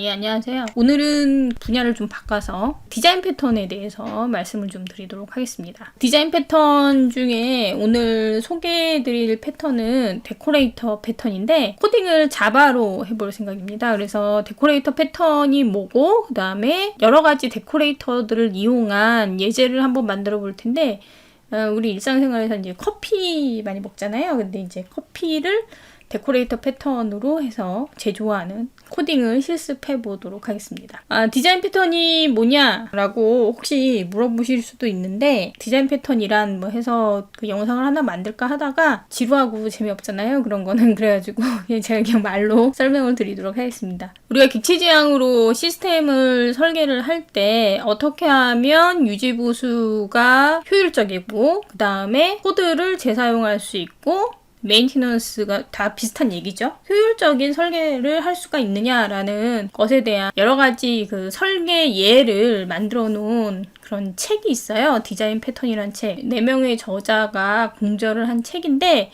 예, 안녕하세요. 오늘은 분야를 좀 바꿔서 디자인 패턴에 대해서 말씀을 좀 드리도록 하겠습니다. 디자인 패턴 중에 오늘 소개해드릴 패턴은 데코레이터 패턴인데 코딩을 자바로 해볼 생각입니다. 그래서 데코레이터 패턴이 뭐고 그 다음에 여러 가지 데코레이터들을 이용한 예제를 한번 만들어 볼 텐데 우리 일상생활에서 이제 커피 많이 먹잖아요. 근데 이제 커피를 데코레이터 패턴으로 해서 제조하는 코딩을 실습해 보도록 하겠습니다. 디자인 패턴이 뭐냐라고 혹시 물어보실 수도 있는데 디자인 패턴이란 뭐 해서 그 영상을 하나 만들까 하다가 지루하고 재미없잖아요. 그런 거는 그래가지고 제가 그냥 말로 설명을 드리도록 하겠습니다. 우리가 객체지향으로 시스템을 설계를 할 때 어떻게 하면 유지보수가 효율적이고 그 다음에 코드를 재사용할 수 있고 메인티넌스가 다 비슷한 얘기죠. 효율적인 설계를 할 수가 있느냐라는 것에 대한 여러 가지 그 설계 예를 만들어 놓은 그런 책이 있어요. 디자인 패턴이란 책. 4명의 저자가 공저를 한 책인데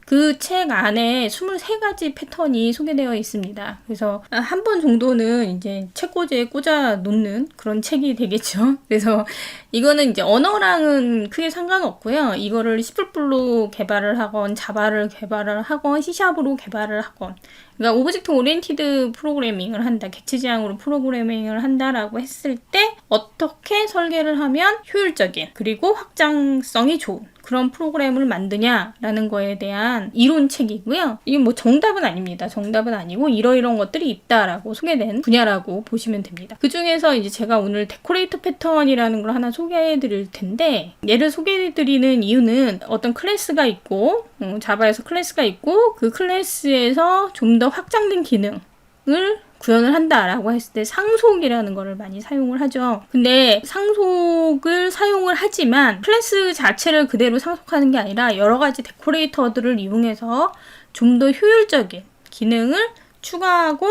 그 책 안에 23가지 패턴이 소개되어 있습니다. 그래서 한 번 정도는 이제 책꽂이에 꽂아 놓는 그런 책이 되겠죠. 그래서 이거는 이제 언어랑은 크게 상관없고요. 이거를 C++로 개발을 하건 자바를 개발을 하건 C샵으로 개발을 하건 그러니까 오브젝트 오리엔티드 프로그래밍을 한다, 객체지향으로 프로그래밍을 한다라고 했을 때 어떻게 설계를 하면 효율적인 그리고 확장성이 좋은 그런 프로그램을 만드냐라는 거에 대한 이론책이고요. 이게 뭐 정답은 아닙니다. 정답은 아니고 이러이러한 것들이 있다라고 소개된 분야라고 보시면 됩니다. 그 중에서 이제 제가 오늘 데코레이터 패턴이라는 걸 하나 소개해 드릴 텐데 얘를 소개해 드리는 이유는 어떤 클래스가 있고 자바에서 클래스가 있고 그 클래스에서 좀 더 확장된 기능을 구현을 한다라고 했을 때 상속이라는 거를 많이 사용을 하죠. 근데 상속을 사용을 하지만 클래스 자체를 그대로 상속하는 게 아니라 여러 가지 데코레이터들을 이용해서 좀 더 효율적인 기능을 추가하고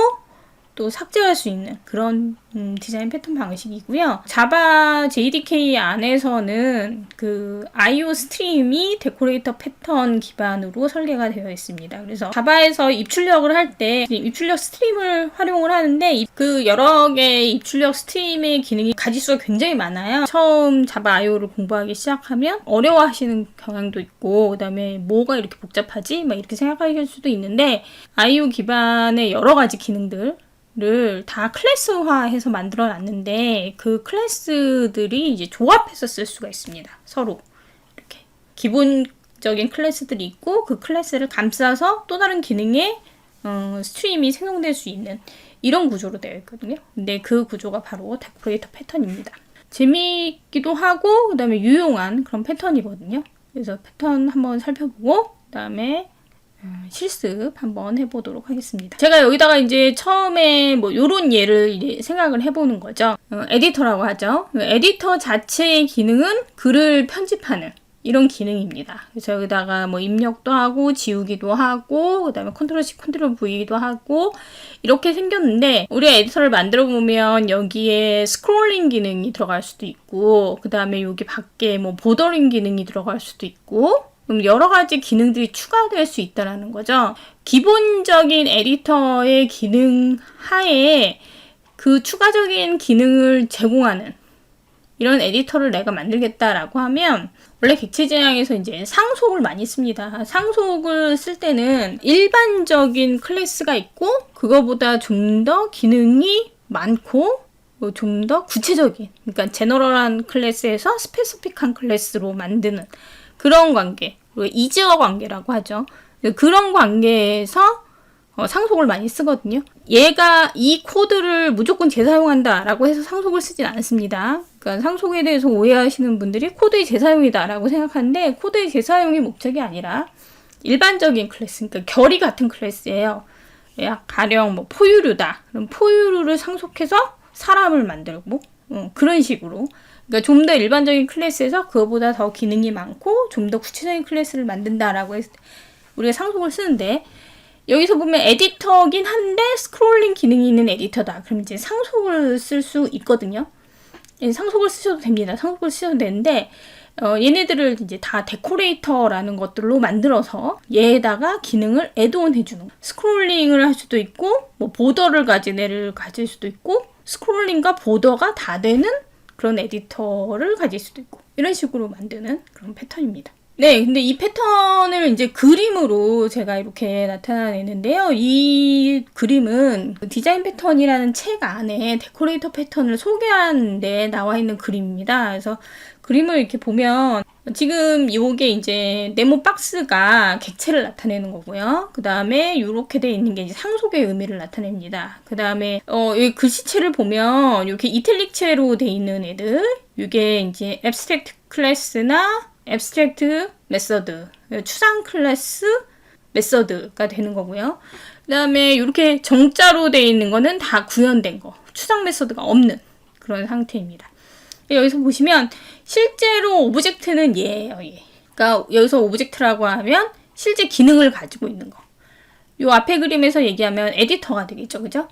또 삭제할 수 있는 그런 디자인 패턴 방식이고요. 자바 JDK 안에서는 그 IO 스트림이 데코레이터 패턴 기반으로 설계가 되어 있습니다. 그래서 자바에서 입출력을 할 때 입출력 스트림을 활용을 하는데 그 여러 개의 입출력 스트림의 기능이 가지수가 굉장히 많아요. 처음 자바 IO를 공부하기 시작하면 어려워하시는 경향도 있고 그 다음에 뭐가 이렇게 복잡하지? 막 이렇게 생각하실 수도 있는데 IO 기반의 여러 가지 기능들 를 다 클래스화해서 만들어 놨는데 그 클래스들이 이제 조합해서 쓸 수가 있습니다. 서로 이렇게 기본적인 클래스들이 있고 그 클래스를 감싸서 또 다른 기능의 스트림이 생성될 수 있는 이런 구조로 되어 있거든요. 근데 그 구조가 바로 데코레이터 패턴입니다. 재미있기도 하고 그 다음에 유용한 그런 패턴이거든요. 그래서 패턴 한번 살펴보고 그 다음에 실습 한번 해보도록 하겠습니다. 제가 여기다가 이제 처음에 뭐 요런 예를 이제 생각을 해보는 거죠. 에디터라고 하죠. 에디터 자체의 기능은 글을 편집하는 이런 기능입니다. 그래서 여기다가 뭐 입력도 하고 지우기도 하고 그 다음에 컨트롤 C, 컨트롤 V도 하고 이렇게 생겼는데 우리가 에디터를 만들어 보면 여기에 스크롤링 기능이 들어갈 수도 있고 그 다음에 여기 밖에 뭐 보더링 기능이 들어갈 수도 있고 여러 가지 기능들이 추가될 수 있다는 거죠. 기본적인 에디터의 기능 하에 그 추가적인 기능을 제공하는 이런 에디터를 내가 만들겠다라고 하면 원래 객체지향에서 이제 상속을 많이 씁니다. 상속을 쓸 때는 일반적인 클래스가 있고 그거보다 좀 더 기능이 많고 좀 더 구체적인 그러니까 제너럴한 클래스에서 스페시픽한 클래스로 만드는 그런 관계 이즈어 관계라고 하죠. 그런 관계에서 상속을 많이 쓰거든요. 얘가 이 코드를 무조건 재사용한다라고 해서 상속을 쓰진 않습니다. 그러니까 상속에 대해서 오해하시는 분들이 코드의 재사용이다라고 생각하는데 코드의 재사용이 목적이 아니라 일반적인 클래스, 그러니까 결이 같은 클래스예요. 가령 뭐 포유류다. 그럼 포유류를 상속해서 사람을 만들고 그런 식으로 그러니까 좀 더 일반적인 클래스에서 그거보다 더 기능이 많고 좀 더 구체적인 클래스를 만든다라고 해서 우리가 상속을 쓰는데 여기서 보면 에디터긴 한데 스크롤링 기능이 있는 에디터다. 그럼 이제 상속을 쓸 수 있거든요. 상속을 쓰셔도 됩니다. 상속을 쓰셔도 되는데 얘네들을 이제 다 데코레이터라는 것들로 만들어서 얘에다가 기능을 애드온 해주는 거예요. 스크롤링을 할 수도 있고, 뭐 보더를 가진 애를 가질 수도 있고, 스크롤링과 보더가 다 되는 그런 에디터를 가질 수도 있고, 이런 식으로 만드는 그런 패턴입니다. 네, 근데 이 패턴을 이제 그림으로 제가 이렇게 나타내는데요. 이 그림은 디자인 패턴이라는 책 안에 데코레이터 패턴을 소개하는 데 나와 있는 그림입니다. 그래서 그림을 이렇게 보면 지금 요게 이제 네모 박스가 객체를 나타내는 거고요. 그 다음에 이렇게 돼 있는 게 이제 상속의 의미를 나타냅니다. 그 다음에 이 글씨체를 보면 이렇게 이탈릭체로 돼 있는 애들, 이게 이제 앱스트랙트 클래스나 앱스트랙트 메서드, 추상 클래스 메서드가 되는 거고요. 그 다음에 이렇게 정자로 되어 있는 거는 다 구현된 거, 추상 메서드가 없는 그런 상태입니다. 여기서 보시면 실제로 오브젝트는 얘예요. 얘. 그러니까 여기서 오브젝트라고 하면 실제 기능을 가지고 있는 거. 요 앞에 그림에서 얘기하면 에디터가 되겠죠. 그죠?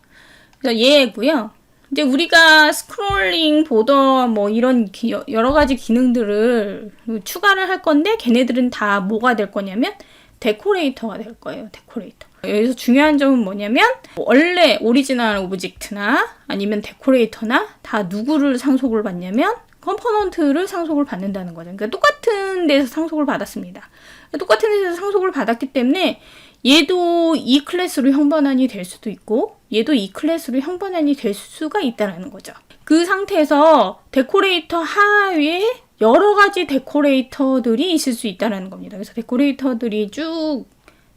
그래서 얘고요. 이제 우리가 스크롤링, 보더 뭐 이런 여러 가지 기능들을 추가를 할 건데 걔네들은 다 뭐가 될 거냐면 데코레이터가 될 거예요. 데코레이터. 여기서 중요한 점은 뭐냐면 원래 오리지널 오브젝트나 아니면 데코레이터나 다 누구를 상속을 받냐면 컴포넌트를 상속을 받는다는 거죠. 그러니까 똑같은 데서 상속을 받았습니다. 똑같은 데서 상속을 받았기 때문에 얘도 이 클래스로 형반환이 될 수도 있고 얘도 이 클래스로 형반환이 될 수가 있다는 거죠. 그 상태에서 데코레이터 하위에 여러 가지 데코레이터들이 있을 수 있다는 겁니다. 그래서 데코레이터들이 쭉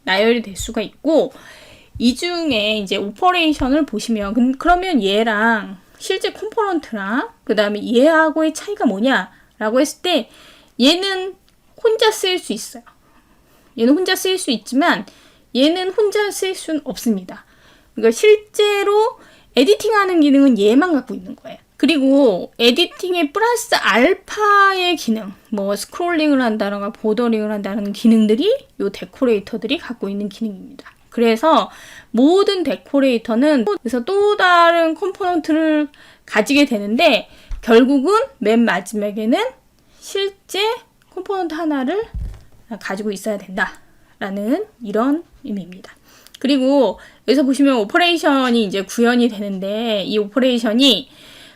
나열이 될 수가 있고 이 중에 이제 오퍼레이션을 보시면 그러면 얘랑 실제 컴포넌트랑 그 다음에 얘하고의 차이가 뭐냐라고 했을 때 얘는 혼자 쓰일 수 있어요. 얘는 혼자 쓰일 수 있지만 얘는 혼자 쓰일 수는 없습니다. 그러니까 실제로 에디팅하는 기능은 얘만 갖고 있는 거예요. 그리고 에디팅에 플러스 알파의 기능, 뭐 스크롤링을 한다던가 보더링을 한다는 기능들이 이 데코레이터들이 갖고 있는 기능입니다. 그래서 모든 데코레이터는 그래서 또 다른 컴포넌트를 가지게 되는데 결국은 맨 마지막에는 실제 컴포넌트 하나를 가지고 있어야 된다라는 이런 의미입니다. 그리고 여기서 보시면 오퍼레이션이 이제 구현이 되는데 이 오퍼레이션이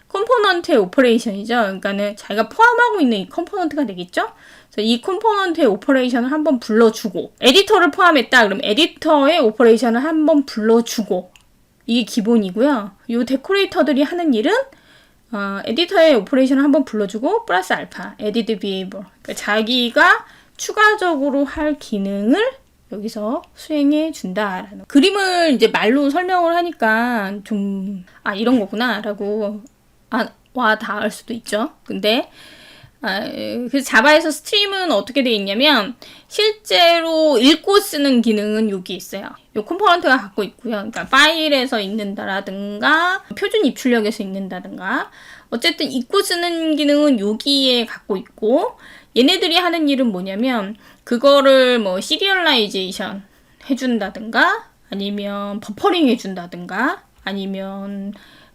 컴포넌트의 오퍼레이션이죠. 그러니까는 자기가 포함하고 있는 이 컴포넌트가 되겠죠. 그래서 이 컴포넌트의 오퍼레이션을 한번 불러주고 에디터를 포함했다. 그럼 에디터의 오퍼레이션을 한번 불러주고 이게 기본이고요. 이 데코레이터들이 하는 일은 에디터의 오퍼레이션을 한번 불러주고 플러스 알파, 에디트 비헤이버. 그러니까 자기가 추가적으로 할 기능을 여기서 수행해 준다라는 그림을 이제 말로 설명을 하니까 좀 이런 거구나 라고 와 닿을 수도 있죠. 근데 그래서 자바에서 스트림은 어떻게 되어 있냐면 실제로 읽고 쓰는 기능은 여기 있어요. 이 컴포넌트가 갖고 있고요. 그러니까 파일에서 읽는다라든가 표준 입출력에서 읽는다든가 어쨌든 읽고 쓰는 기능은 여기에 갖고 있고 얘네들이 하는 일은 뭐냐면 그거를 뭐 시리얼라이제이션 해준다든가 아니면 버퍼링 해준다든가 아니면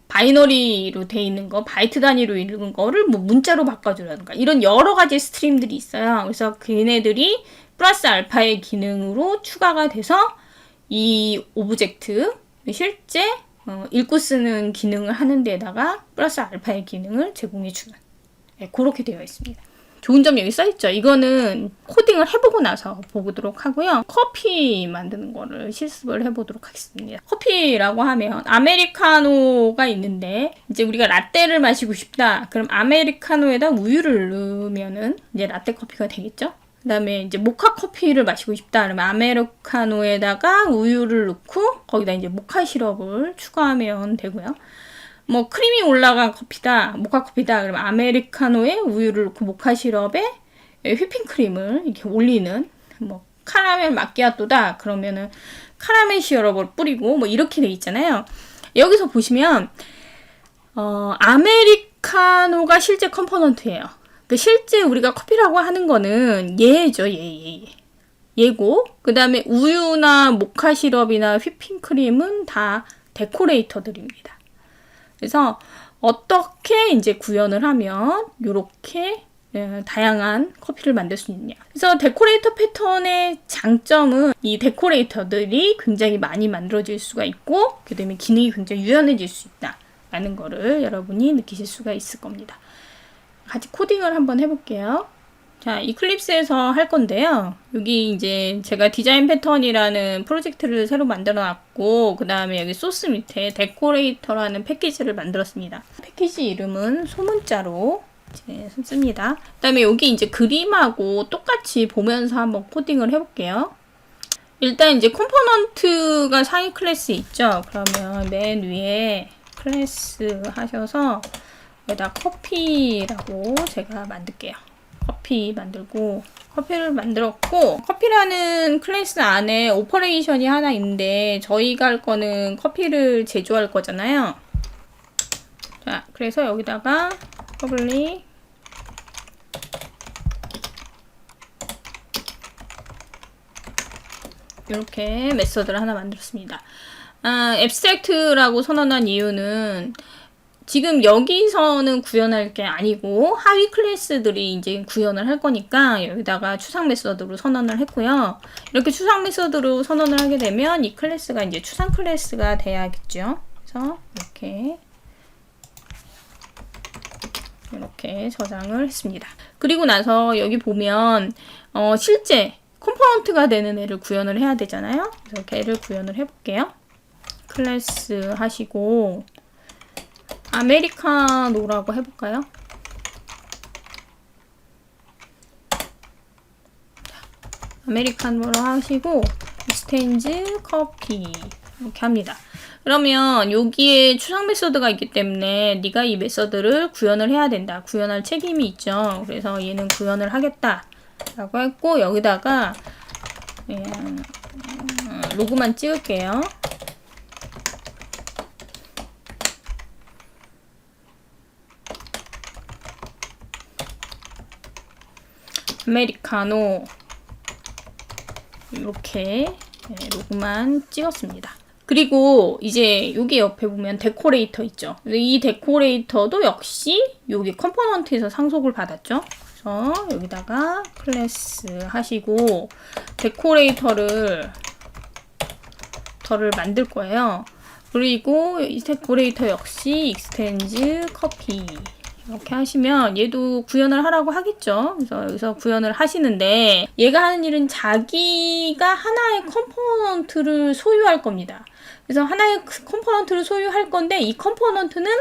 바이너리로 돼 있는 거, 바이트 단위로 읽은 거를 뭐 문자로 바꿔주라든가 이런 여러 가지 스트림들이 있어요. 그래서 걔네들이 플러스 알파의 기능으로 추가가 돼서 이 오브젝트 실제 읽고 쓰는 기능을 하는 데다가 플러스 알파의 기능을 제공해주는 그렇게 되어 있습니다. 좋은 점 여기 써있죠. 이거는 코딩을 해보고 나서 보도록 하고요. 커피 만드는 거를 실습을 해보도록 하겠습니다. 커피라고 하면 아메리카노가 있는데 이제 우리가 라떼를 마시고 싶다. 그럼 아메리카노에다 우유를 넣으면은 이제 라떼 커피가 되겠죠. 그 다음에 이제 모카 커피를 마시고 싶다. 그러면 아메리카노에다가 우유를 넣고 거기다 이제 모카 시럽을 추가하면 되고요. 뭐 크림이 올라간 커피다, 모카 커피다. 그러면 아메리카노에 우유를 넣고 모카 시럽에 휘핑크림을 이렇게 올리는 뭐 카라멜 마키아토다. 그러면은 카라멜 시럽을 뿌리고 뭐 이렇게 돼 있잖아요. 여기서 보시면 아메리카노가 실제 컴포넌트예요. 그 실제 우리가 커피라고 하는 거는 얘죠, 얘고 그 다음에 우유나 모카 시럽이나 휘핑크림은 다 데코레이터들입니다. 그래서 어떻게 이제 구현을 하면 이렇게 다양한 커피를 만들 수 있냐. 그래서 데코레이터 패턴의 장점은 이 데코레이터들이 굉장히 많이 만들어질 수가 있고 그 다음에 기능이 굉장히 유연해질 수 있다라는 거를 여러분이 느끼실 수가 있을 겁니다. 같이 코딩을 한번 해볼게요. 자, 이클립스에서 할 건데요. 여기 이제 제가 디자인 패턴이라는 프로젝트를 새로 만들어 놨고, 그 다음에 여기 소스 밑에 데코레이터라는 패키지를 만들었습니다. 패키지 이름은 소문자로 이제 씁니다. 그 다음에 여기 이제 그림하고 똑같이 보면서 한번 코딩을 해볼게요. 일단 이제 컴포넌트가 상위 클래스 있죠? 그러면 맨 위에 클래스 하셔서 여기다 커피라고 제가 만들게요. 커피 만들고 커피를 만들었고 커피라는 클래스 안에 오퍼레이션이 하나 있는데 저희가 할 거는 커피를 제조할 거잖아요. 자, 그래서 여기다가 public 이렇게 메서드를 하나 만들었습니다. abstract라고 선언한 이유는 지금 여기서는 구현할 게 아니고 하위 클래스들이 이제 구현을 할 거니까 여기다가 추상 메서드로 선언을 했고요. 이렇게 추상 메서드로 선언을 하게 되면 이 클래스가 이제 추상 클래스가 돼야겠죠. 그래서 이렇게 저장을 했습니다. 그리고 나서 여기 보면 실제 컴포넌트가 되는 애를 구현을 해야 되잖아요. 그래서 걔를 구현을 해볼게요. 클래스 하시고 아메리카노라고 해볼까요? 아메리카노로 하시고 익스텐즈 커피 이렇게 합니다. 그러면 여기에 추상 메서드가 있기 때문에 네가 이 메서드를 구현을 해야 된다. 구현할 책임이 있죠. 그래서 얘는 구현을 하겠다 라고 했고 여기다가 로그만 찍을게요. 아메리카노 이렇게 로고만 찍었습니다. 그리고 이제 여기 옆에 보면 데코레이터 있죠. 이 데코레이터도 역시 여기 컴포넌트에서 상속을 받았죠. 그래서 여기다가 클래스 하시고 데코레이터를 만들 거예요. 그리고 이 데코레이터 역시 익스텐즈 커피 이렇게 하시면 얘도 구현을 하라고 하겠죠. 그래서 여기서 구현을 하시는데 얘가 하는 일은 자기가 하나의 컴포넌트를 소유할 겁니다. 그래서 하나의 컴포넌트를 소유할 건데 이 컴포넌트는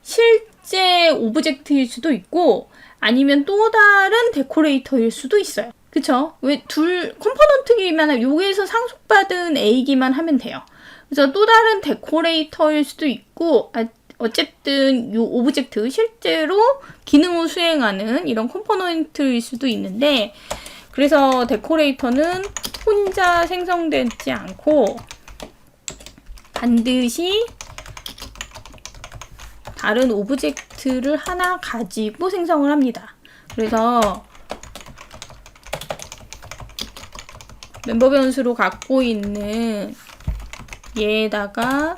실제 오브젝트일 수도 있고 아니면 또 다른 데코레이터일 수도 있어요. 그쵸? 왜 둘 컴포넌트기만 여기에서 상속받은 A기만 하면 돼요. 그래서 또 다른 데코레이터일 수도 있고 어쨌든 이 오브젝트 실제로 기능을 수행하는 이런 컴포넌트일 수도 있는데 그래서 데코레이터는 혼자 생성되지 않고 반드시 다른 오브젝트를 하나 가지고 생성을 합니다. 그래서 멤버 변수로 갖고 있는 얘에다가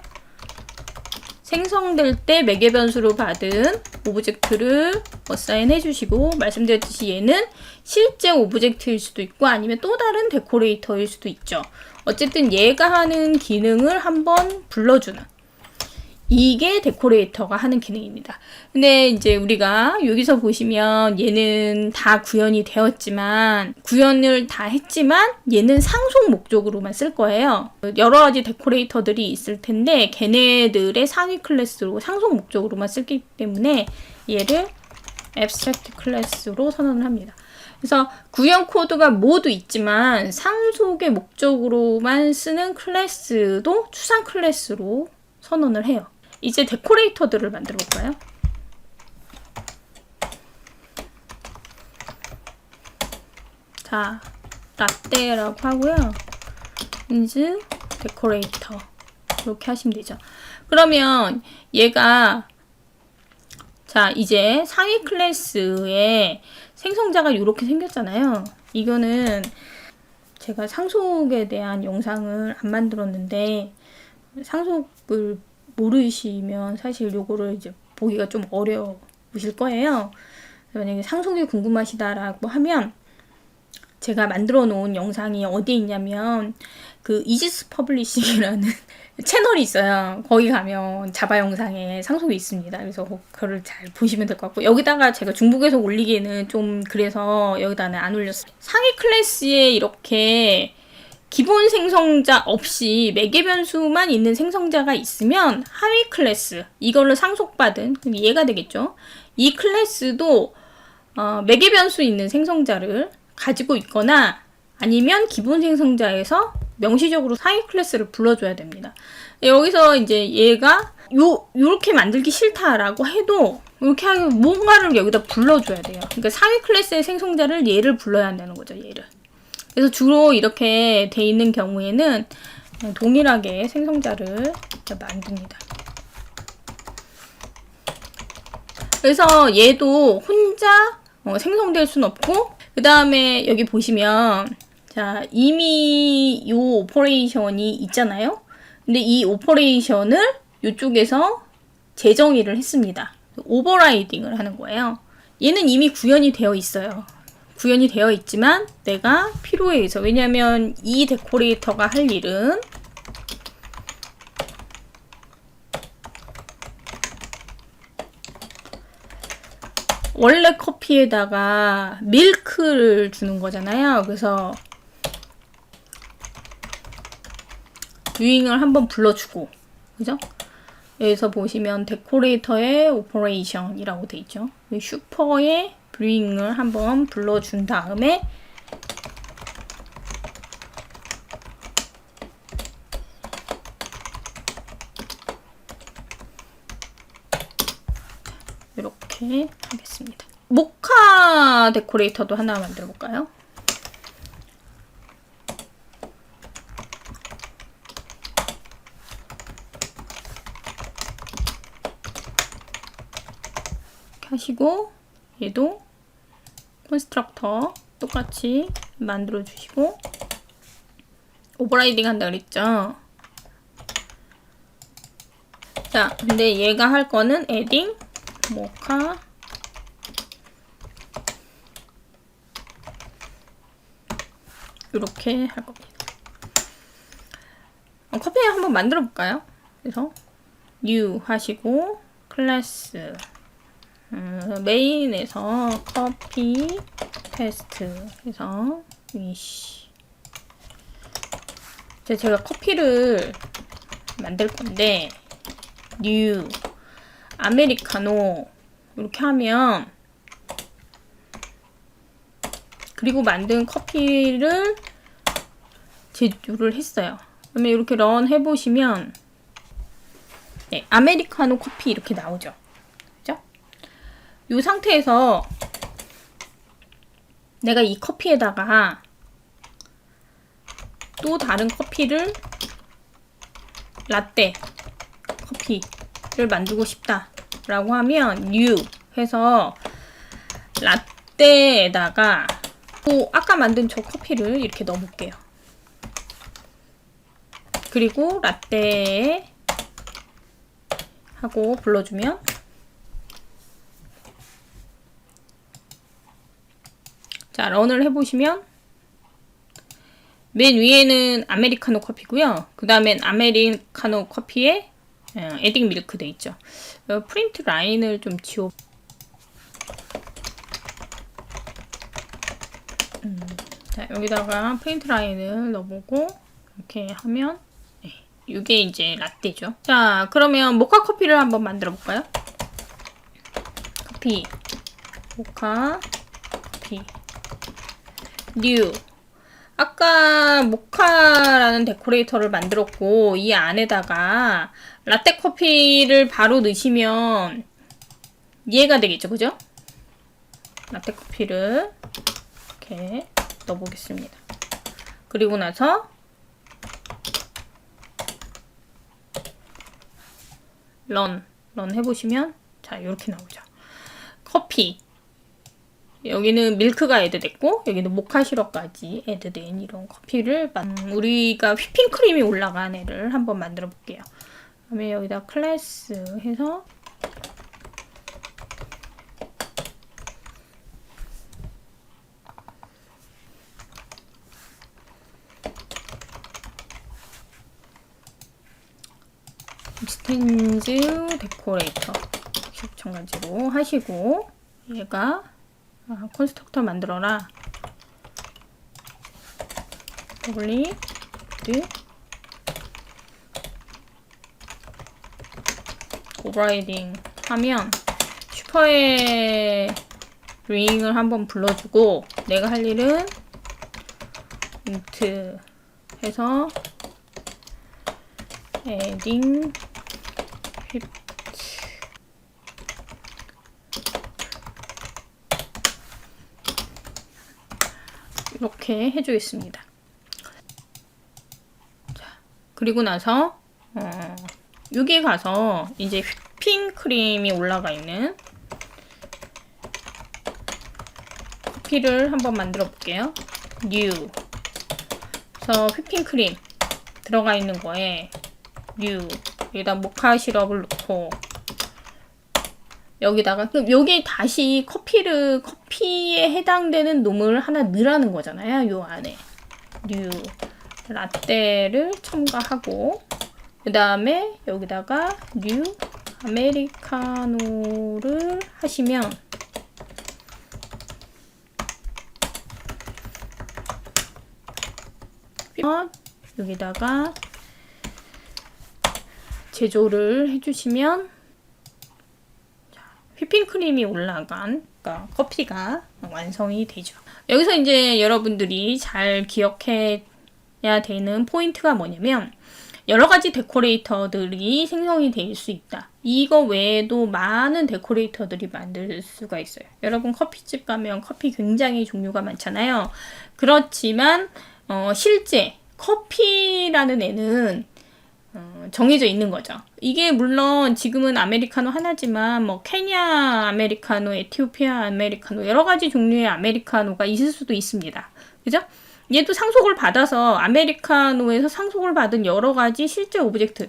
생성될 때 매개 변수로 받은 오브젝트를 어사인 해주시고 말씀드렸듯이 얘는 실제 오브젝트일 수도 있고 아니면 또 다른 데코레이터일 수도 있죠. 어쨌든 얘가 하는 기능을 한번 불러주는 이게 데코레이터가 하는 기능입니다. 근데 이제 우리가 여기서 보시면 얘는 다 구현이 되었지만 구현을 다 했지만 얘는 상속 목적으로만 쓸 거예요. 여러 가지 데코레이터들이 있을 텐데 걔네들의 상위 클래스로 상속 목적으로만 쓰기 때문에 얘를 abstract 클래스로 선언을 합니다. 그래서 구현 코드가 모두 있지만 상속의 목적으로만 쓰는 클래스도 추상 클래스로 선언을 해요. 이제 데코레이터들을 만들어 볼까요? 자, 라떼라고 하고요. is 데코레이터 이렇게 하시면 되죠. 그러면 얘가 자 이제 상위 클래스에 생성자가 이렇게 생겼잖아요. 이거는 제가 상속에 대한 영상을 안 만들었는데 상속을 모르시면 사실 요거를 이제 보기가 좀 어려우실 거예요. 만약에 상속이 궁금하시다라고 하면 제가 만들어 놓은 영상이 어디에 있냐면 그 이지스 퍼블리싱이라는 채널이 있어요. 거기 가면 자바 영상에 상속이 있습니다. 그래서 그거를 잘 보시면 될 것 같고, 여기다가 제가 중복해서 올리기에는 좀 그래서 여기다는 안 올렸어요. 상위 클래스에 이렇게 기본 생성자 없이 매개 변수만 있는 생성자가 있으면 하위 클래스, 이걸로 상속받은, 얘가 되겠죠. 이 클래스도 매개 변수 있는 생성자를 가지고 있거나 아니면 기본 생성자에서 명시적으로 상위 클래스를 불러줘야 됩니다. 여기서 이제 얘가 요렇게 만들기 싫다라고 해도 이렇게 하면 뭔가를 여기다 불러줘야 돼요. 그러니까 상위 클래스의 생성자를 얘를 불러야 한다는 거죠, 얘를. 그래서 주로 이렇게 돼 있는 경우에는 동일하게 생성자를 만듭니다. 그래서 얘도 혼자 생성될 순 없고, 그 다음에 여기 보시면 자, 이미 요 오퍼레이션이 있잖아요. 근데 이 오퍼레이션을 이쪽에서 재정의를 했습니다. 오버라이딩을 하는 거예요. 얘는 이미 구현이 되어 있어요. 구현이 되어 있지만 내가 필요에 의해서, 왜냐면 이 데코레이터가 할 일은 원래 커피에다가 밀크를 주는 거잖아요. 그래서 뷰잉을 한번 불러주고, 그죠? 여기서 보시면 데코레이터의 오퍼레이션이라고 돼 있죠. 슈퍼의 뷰잉을 한번 불러준 다음에 이렇게 하겠습니다. 모카 데코레이터도 하나 만들어 볼까요? 하시고, 얘도 콘스트럭터 똑같이 만들어 주시고, 오버라이딩 한다 그랬죠. 자, 근데 얘가 할 거는 에딩 모카 이렇게 할 겁니다. 커피 한번 만들어 볼까요? 그래서 new 하시고 클래스 메인에서 커피 테스트 해서 위시. 제가 커피를 만들 건데 뉴 아메리카노 이렇게 하면, 그리고 만든 커피를 제조를 했어요. 그러면 이렇게 런 해보시면 네, 아메리카노 커피 이렇게 나오죠. 그죠? 이 상태에서 내가 이 커피에다가 또 다른 커피를, 라떼 커피를 만들고 싶다 라고 하면 new 해서 라떼에다가 또 아까 만든 저 커피를 이렇게 넣어볼게요. 그리고 라떼 하고 불러주면, 자, 런을 해보시면 맨 위에는 아메리카노 커피고요. 그 다음엔 아메리카노 커피에 에딩 밀크 돼 있죠. 프린트 라인을 좀 지워. 자, 여기다가 프린트 라인을 넣어보고 이렇게 하면 네, 이게 이제 라떼죠. 자, 그러면 모카 커피를 한번 만들어 볼까요? 커피, 모카 커피, 뉴. 아까 모카라는 데코레이터를 만들었고, 이 안에다가 라떼 커피를 바로 넣으시면 얘가 되겠죠, 그죠? 라떼 커피를 이렇게 넣어보겠습니다. 그리고 나서 런 해보시면 자, 이렇게 나오죠. 커피, 여기는 밀크가 애드됐고 여기는 모카 시럽까지 애드된 이런 커피를 우리가 휘핑크림이 올라간 애를 한번 만들어 볼게요. 그러면 여기다 클래스 해서 핸즈 데코레이터 마찬가지로 하시고, 얘가 컨스트럭터 만들어라 더블리 오버라이딩 하면 슈퍼의 링을 한번 불러주고, 내가 할 일은 int 해서 adding 이렇게 해주겠습니다. 자, 그리고 나서 여기 가서 이제 휘핑 크림이 올라가 있는 커피를 한번 만들어 볼게요. new. 그래서 휘핑 크림 들어가 있는 거에 new. 여기다 모카 시럽을 넣고, 여기다가 여기 다시 커피에 해당되는 놈을 하나 넣으라는 거잖아요. 요 안에 new 라떼를 첨가하고, 그 다음에 여기다가 new 아메리카노를 하시면 여기다가 제조를 해주시면 휘핑크림이 올라간 커피가 완성이 되죠. 여기서 이제 여러분들이 잘 기억해야 되는 포인트가 뭐냐면, 여러 가지 데코레이터들이 생성이 될 수 있다. 이거 외에도 많은 데코레이터들이 만들 수가 있어요. 여러분 커피집 가면 커피 굉장히 종류가 많잖아요. 그렇지만 실제 커피라는 애는 정해져 있는 거죠. 이게 물론 지금은 아메리카노 하나지만 뭐 케냐 아메리카노, 에티오피아 아메리카노, 여러 가지 종류의 아메리카노가 있을 수도 있습니다. 그죠? 얘도 상속을 받아서 아메리카노에서 상속을 받은 여러 가지 실제 오브젝트.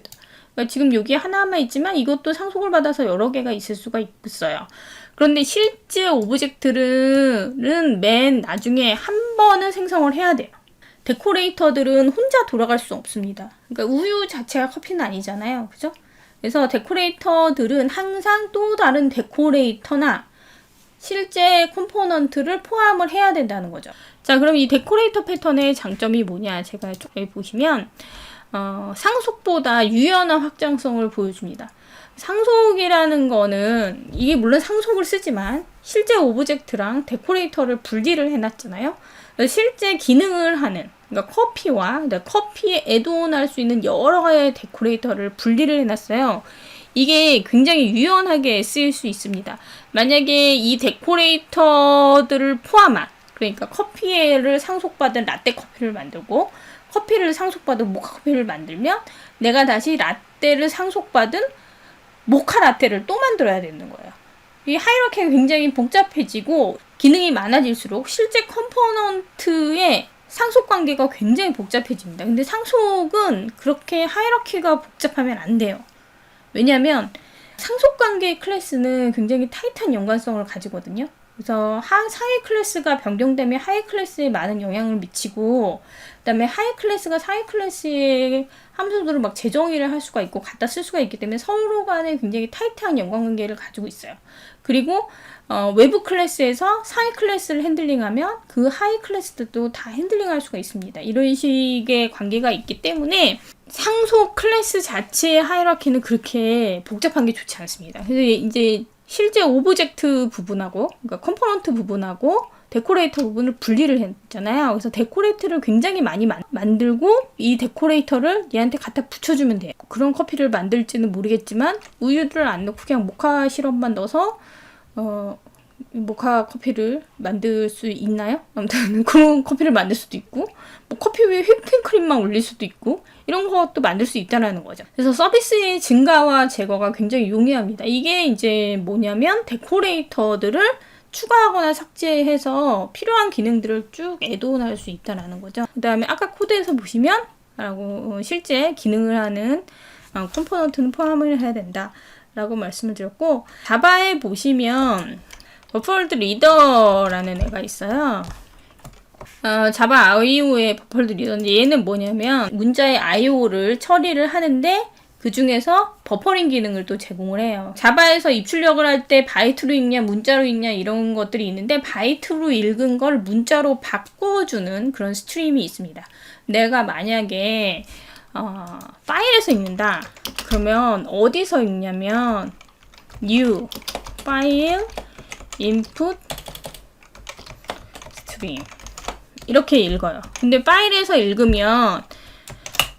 그러니까 지금 여기 하나만 있지만 이것도 상속을 받아서 여러 개가 있을 수가 있어요. 그런데 실제 오브젝트는 맨 나중에 한 번은 생성을 해야 돼요. 데코레이터들은 혼자 돌아갈 수 없습니다. 그러니까 우유 자체가 커피는 아니잖아요. 그죠? 그래서 데코레이터들은 항상 또 다른 데코레이터나 실제 컴포넌트를 포함을 해야 된다는 거죠. 자, 그럼 이 데코레이터 패턴의 장점이 뭐냐? 제가 여기 보시면 상속보다 유연한 확장성을 보여줍니다. 상속이라는 거는 이게 물론 상속을 쓰지만 실제 오브젝트랑 데코레이터를 분리를 해놨잖아요. 실제 기능을 하는, 그러니까 커피에 애드온할 수 있는 여러 가지 데코레이터를 분리를 해놨어요. 이게 굉장히 유연하게 쓰일 수 있습니다. 만약에 이 데코레이터들을 포함한, 그러니까 커피를 상속받은 라떼 커피를 만들고 커피를 상속받은 모카 커피를 만들면 내가 다시 라떼를 상속받은 모카 라떼를 또 만들어야 되는 거예요. 이 하이라키가 굉장히 복잡해지고 기능이 많아질수록 실제 컴포넌트의 상속 관계가 굉장히 복잡해집니다. 근데 상속은 그렇게 하이라키가 복잡하면 안 돼요. 왜냐하면 상속 관계 클래스는 굉장히 타이트한 연관성을 가지거든요. 그래서 상위 클래스가 변경되면 하위 클래스에 많은 영향을 미치고, 그 다음에 하위 클래스가 상위 클래스의 함수들을 막 재정의를 할 수가 있고 갖다 쓸 수가 있기 때문에 서로 간에 굉장히 타이트한 연관관계를 가지고 있어요. 그리고 외부 클래스에서 상위 클래스를 핸들링하면 그 하위 클래스들도 다 핸들링할 수가 있습니다. 이런 식의 관계가 있기 때문에 상속 클래스 자체의 하이라키는 그렇게 복잡한 게 좋지 않습니다. 그래서 이제 실제 오브젝트 부분하고, 그러니까 컴포넌트 부분하고 데코레이터 부분을 분리를 했잖아요. 그래서 데코레이터를 굉장히 많이 만들고 이 데코레이터를 얘한테 갖다 붙여주면 돼요. 그런 커피를 만들지는 모르겠지만 우유를 안 넣고 그냥 모카 시럽만 넣어서 모카 커피를 만들 수 있나요? 아무튼 그런 커피를 만들 수도 있고, 뭐 커피 위에 휘핑크림만 올릴 수도 있고, 이런 것도 만들 수 있다는 거죠. 그래서 서비스의 증가와 제거가 굉장히 용이합니다. 이게 이제 뭐냐면 데코레이터들을 추가하거나 삭제해서 필요한 기능들을 쭉 애드온할 수 있다는 거죠. 그 다음에 아까 코드에서 보시면 실제 기능을 하는 컴포넌트는 포함을 해야 된다 라고 말씀을 드렸고, 자바에 보시면 버펄드 리더라는 애가 있어요. 자바 IO의 버펄드 리더인데 얘는 뭐냐면 문자의 IO를 처리를 하는데 그 중에서 버퍼링 기능을 또 제공을 해요. 자바에서 입출력을 할 때 바이트로 읽냐 문자로 읽냐 이런 것들이 있는데 바이트로 읽은 걸 문자로 바꿔주는 그런 스트림이 있습니다. 내가 만약에 파일에서 읽는다. 그러면 어디서 읽냐면 new 파일 input stream 이렇게 읽어요. 근데 파일에서 읽으면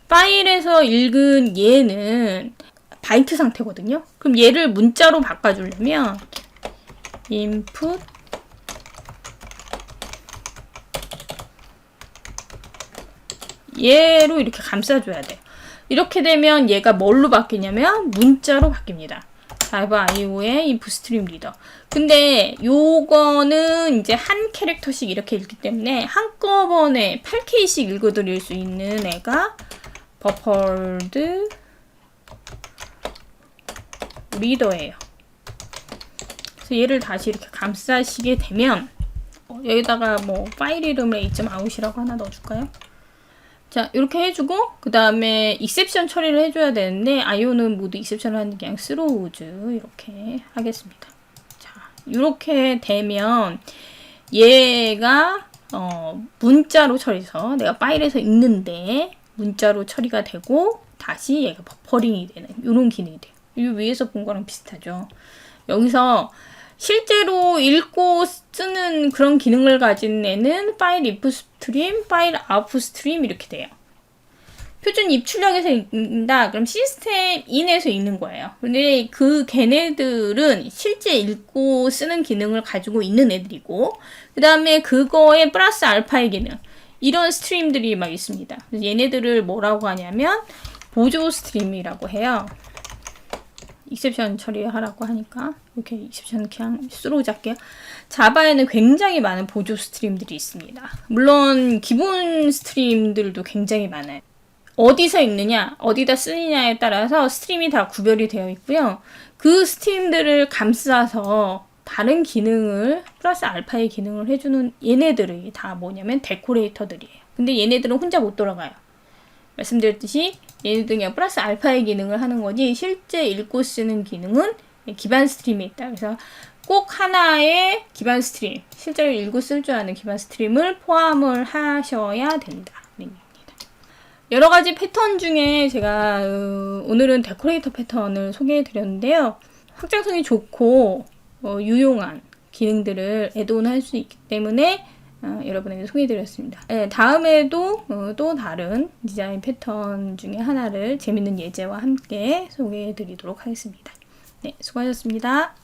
파일에서 읽은 얘는 바이트 상태거든요. 그럼 얘를 문자로 바꿔주려면 input 얘로 이렇게 감싸줘야 돼요. 이렇게 되면 얘가 뭘로 바뀌냐면 문자로 바뀝니다. 자바 IO의 input stream 리더. 근데 요거는 이제 한 캐릭터씩 이렇게 읽기 때문에 한꺼번에 8K씩 읽어드릴 수 있는 애가 버퍼드 리더예요. 그래서 얘를 다시 이렇게 감싸시게 되면 여기다가 뭐 파일 이름을 a.out이라고 하나 넣어줄까요? 자, 이렇게 해주고 그 다음에 익셉션 처리를 해줘야 되는데 IO는 모두 익셉션을 하는 게 그냥 throws 이렇게 하겠습니다. 자, 이렇게 되면 얘가 문자로 처리해서 내가 파일에서 읽는데 문자로 처리가 되고 다시 얘가 버퍼링이 되는 이런 기능이 돼요. 이 위에서 본 거랑 비슷하죠. 여기서 실제로 읽고 쓰는 그런 기능을 가진 애는 파일 input 스트림, 파일 output 스트림 이렇게 돼요. 표준 입출력에서 읽는다. 그럼 시스템 인에서 읽는 거예요. 근데 그 걔네들은 실제 읽고 쓰는 기능을 가지고 있는 애들이고 그 다음에 그거에 플러스 알파의 기능 이런 스트림들이 막 있습니다. 그래서 얘네들을 뭐라고 하냐면 보조 스트림이라고 해요. 익셉션 처리하라고 하니까 이렇게 익셉션 그냥 throws 할게요. 자바에는 굉장히 많은 보조 스트림들이 있습니다. 물론 기본 스트림들도 굉장히 많아요. 어디서 읽느냐, 어디다 쓰느냐에 따라서 스트림이 다 구별이 되어 있고요. 그 스트림들을 감싸서 다른 기능을 플러스 알파의 기능을 해주는 얘네들이 다 뭐냐면 데코레이터들이에요. 근데 얘네들은 혼자 못 돌아가요. 말씀드렸듯이 얘네들은 그냥 플러스 알파의 기능을 하는 거지 실제 읽고 쓰는 기능은 기반 스트림에 있다. 그래서 꼭 하나의 기반 스트림, 실제로 읽고 쓸 줄 아는 기반 스트림을 포함을 하셔야 된다. 여러 가지 패턴 중에 제가 오늘은 데코레이터 패턴을 소개해 드렸는데요. 확장성이 좋고 유용한 기능들을 애드온 할 수 있기 때문에 여러분에게 소개해드렸습니다. 네, 다음에도 또 다른 디자인 패턴 중에 하나를 재밌는 예제와 함께 소개해드리도록 하겠습니다. 네, 수고하셨습니다.